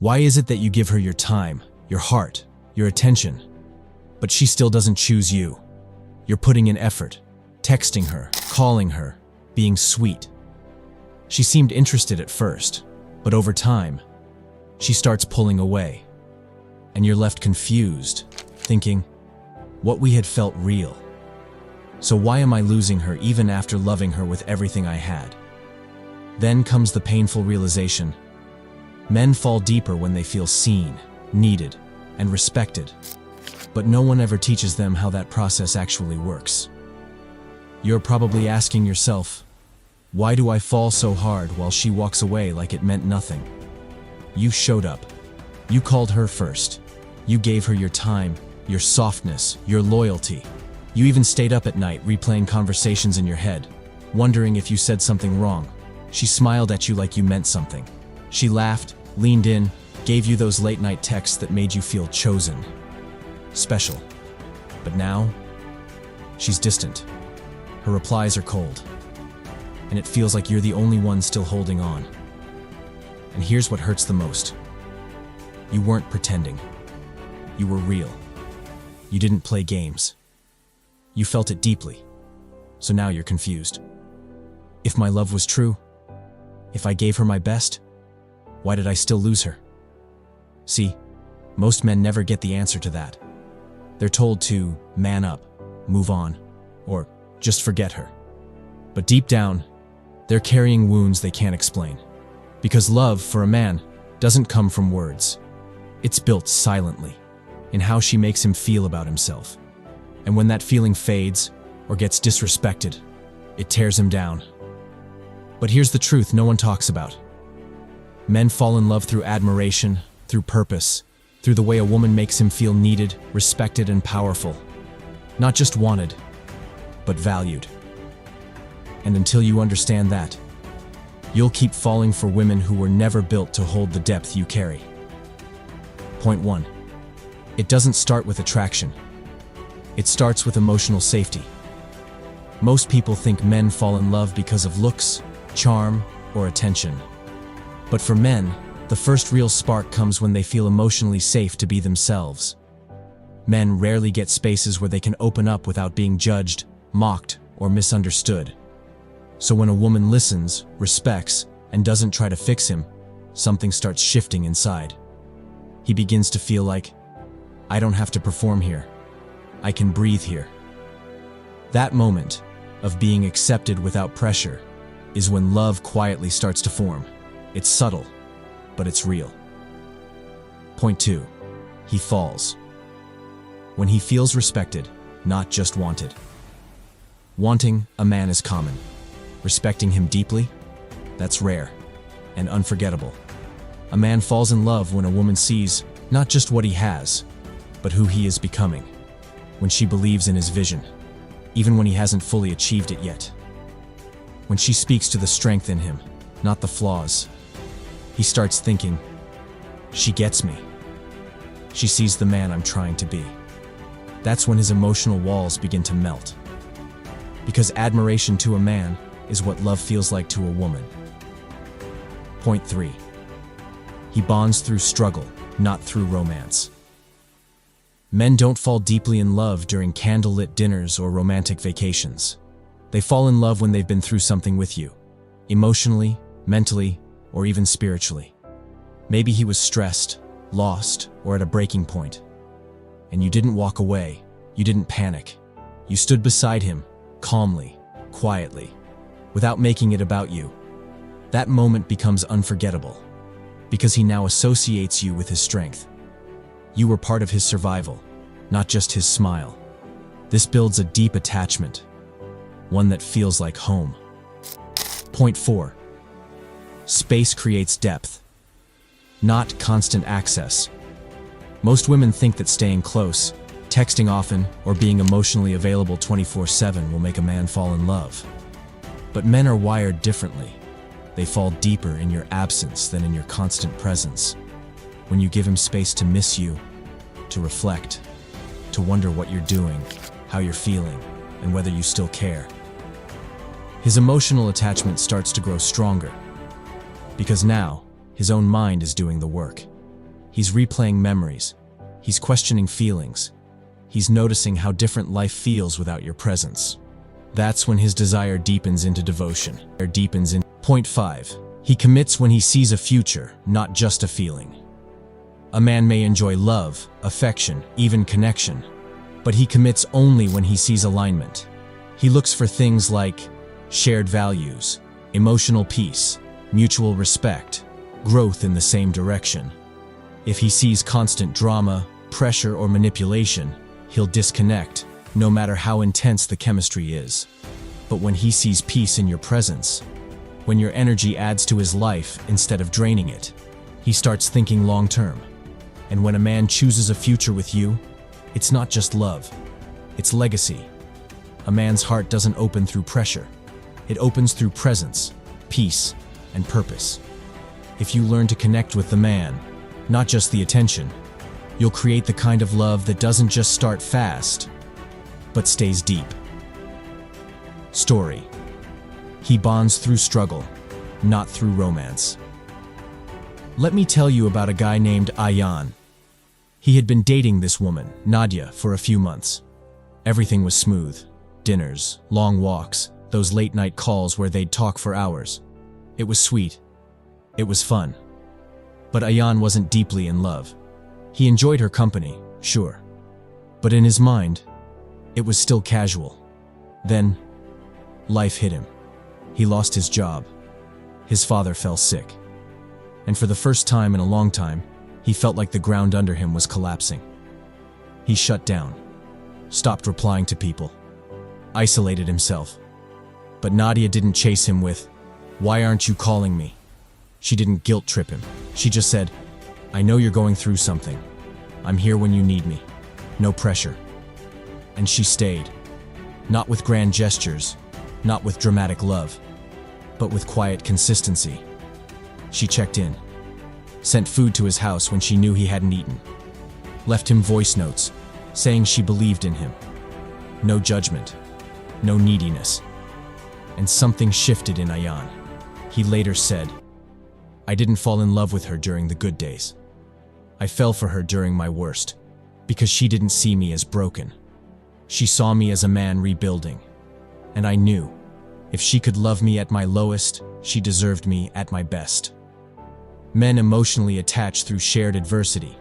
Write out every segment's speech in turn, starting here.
Why is it that you give her your time, your heart, your attention, but she still doesn't choose you? You're putting in effort, texting her, calling her, being sweet. She seemed interested at first, but over time, she starts pulling away. And you're left confused, thinking, what we had felt real. So why am I losing her even after loving her with everything I had? Then comes the painful realization. Men fall deeper when they feel seen, needed, and respected. But no one ever teaches them how that process actually works. You're probably asking yourself, why do I fall so hard while she walks away like it meant nothing? You showed up. You called her first. You gave her your time, your softness, your loyalty. You even stayed up at night replaying conversations in your head, wondering if you said something wrong. She smiled at you like you meant something. She laughed, leaned in, gave you those late-night texts that made you feel chosen, special. But now, she's distant. Her replies are cold. And it feels like you're the only one still holding on. And here's what hurts the most. You weren't pretending. You were real. You didn't play games. You felt it deeply. So now you're confused. If my love was true, if I gave her my best, why did I still lose her? See, most men never get the answer to that. They're told to man up, move on, or just forget her. But deep down, they're carrying wounds they can't explain. Because love, for a man, doesn't come from words. It's built silently, in how she makes him feel about himself. And when that feeling fades, or gets disrespected, it tears him down. But here's the truth no one talks about. Men fall in love through admiration, through purpose, through the way a woman makes him feel needed, respected, and powerful. Not just wanted, but valued. And until you understand that, you'll keep falling for women who were never built to hold the depth you carry. Point 1. It doesn't start with attraction. It starts with emotional safety. Most people think men fall in love because of looks, charm, or attention. But for men, the first real spark comes when they feel emotionally safe to be themselves. Men rarely get spaces where they can open up without being judged, mocked, or misunderstood. So when a woman listens, respects, and doesn't try to fix him, something starts shifting inside. He begins to feel like, I don't have to perform here. I can breathe here. That moment of being accepted without pressure is when love quietly starts to form. It's subtle, but it's real. Point 2. He falls. When he feels respected, not just wanted. Wanting a man is common. Respecting him deeply, that's rare and unforgettable. A man falls in love when a woman sees not just what he has, but who he is becoming. When she believes in his vision, even when he hasn't fully achieved it yet. When she speaks to the strength in him, not the flaws. He starts thinking, she gets me. She sees the man I'm trying to be. That's when his emotional walls begin to melt. Because admiration to a man is what love feels like to a woman. Point 3. He bonds through struggle, not through romance. Men don't fall deeply in love during candlelit dinners or romantic vacations. They fall in love when they've been through something with you, emotionally, mentally, or even spiritually. Maybe he was stressed, lost, or at a breaking point. And you didn't walk away, you didn't panic. You stood beside him, calmly, quietly, without making it about you. That moment becomes unforgettable, because he now associates you with his strength. You were part of his survival, not just his smile. This builds a deep attachment, one that feels like home. Point 4. Space creates depth, not constant access. Most women think that staying close, texting often, or being emotionally available 24/7 will make a man fall in love. But men are wired differently. They fall deeper in your absence than in your constant presence. When you give him space to miss you, to reflect, to wonder what you're doing, how you're feeling, and whether you still care. His emotional attachment starts to grow stronger, because now his own mind is doing the work. He's replaying memories. He's questioning feelings. He's noticing how different life feels without your presence. That's when his desire deepens into devotion. Point 5. He commits when he sees a future, not just a feeling. A man may enjoy love, affection, even connection, but he commits only when he sees alignment. He looks for things like shared values, emotional peace, mutual respect, growth in the same direction. If he sees constant drama, pressure, or manipulation, he'll disconnect, no matter how intense the chemistry is. But when he sees peace in your presence, when your energy adds to his life instead of draining it, he starts thinking long-term. And when a man chooses a future with you, it's not just love, it's legacy. A man's heart doesn't open through pressure. It opens through presence, peace, and purpose. If you learn to connect with the man, not just the attention, you'll create the kind of love that doesn't just start fast, but stays deep. Story. He bonds through struggle, not through romance. Let me tell you about a guy named Ayan. He had been dating this woman, Nadia, for a few months. Everything was smooth. Dinners, long walks, those late-night calls where they'd talk for hours. It was sweet. It was fun. But Ayan wasn't deeply in love. He enjoyed her company, sure. But in his mind, it was still casual. Then, life hit him. He lost his job. His father fell sick. And for the first time in a long time, he felt like the ground under him was collapsing. He shut down, stopped replying to people, isolated himself. But Nadia didn't chase him with, "Why aren't you calling me?" She didn't guilt trip him. She just said, "I know you're going through something. I'm here when you need me. No pressure." And she stayed. Not with grand gestures, not with dramatic love, but with quiet consistency. She checked in, sent food to his house when she knew he hadn't eaten, left him voice notes saying she believed in him. No judgment, no neediness. And something shifted in Ayan. He later said, "I didn't fall in love with her during the good days. I fell for her during my worst, because she didn't see me as broken. She saw me as a man rebuilding. And I knew, if she could love me at my lowest, she deserved me at my best." Men emotionally attach through shared adversity.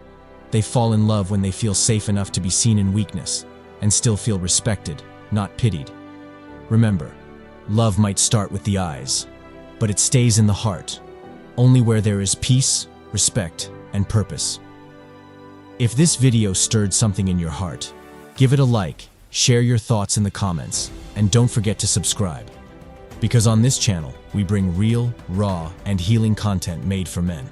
They fall in love when they feel safe enough to be seen in weakness, and still feel respected, not pitied. Remember, love might start with the eyes, but it stays in the heart, only where there is peace, respect, and purpose. If this video stirred something in your heart, give it a like, share your thoughts in the comments, and don't forget to subscribe. Because on this channel, we bring real, raw, and healing content made for men.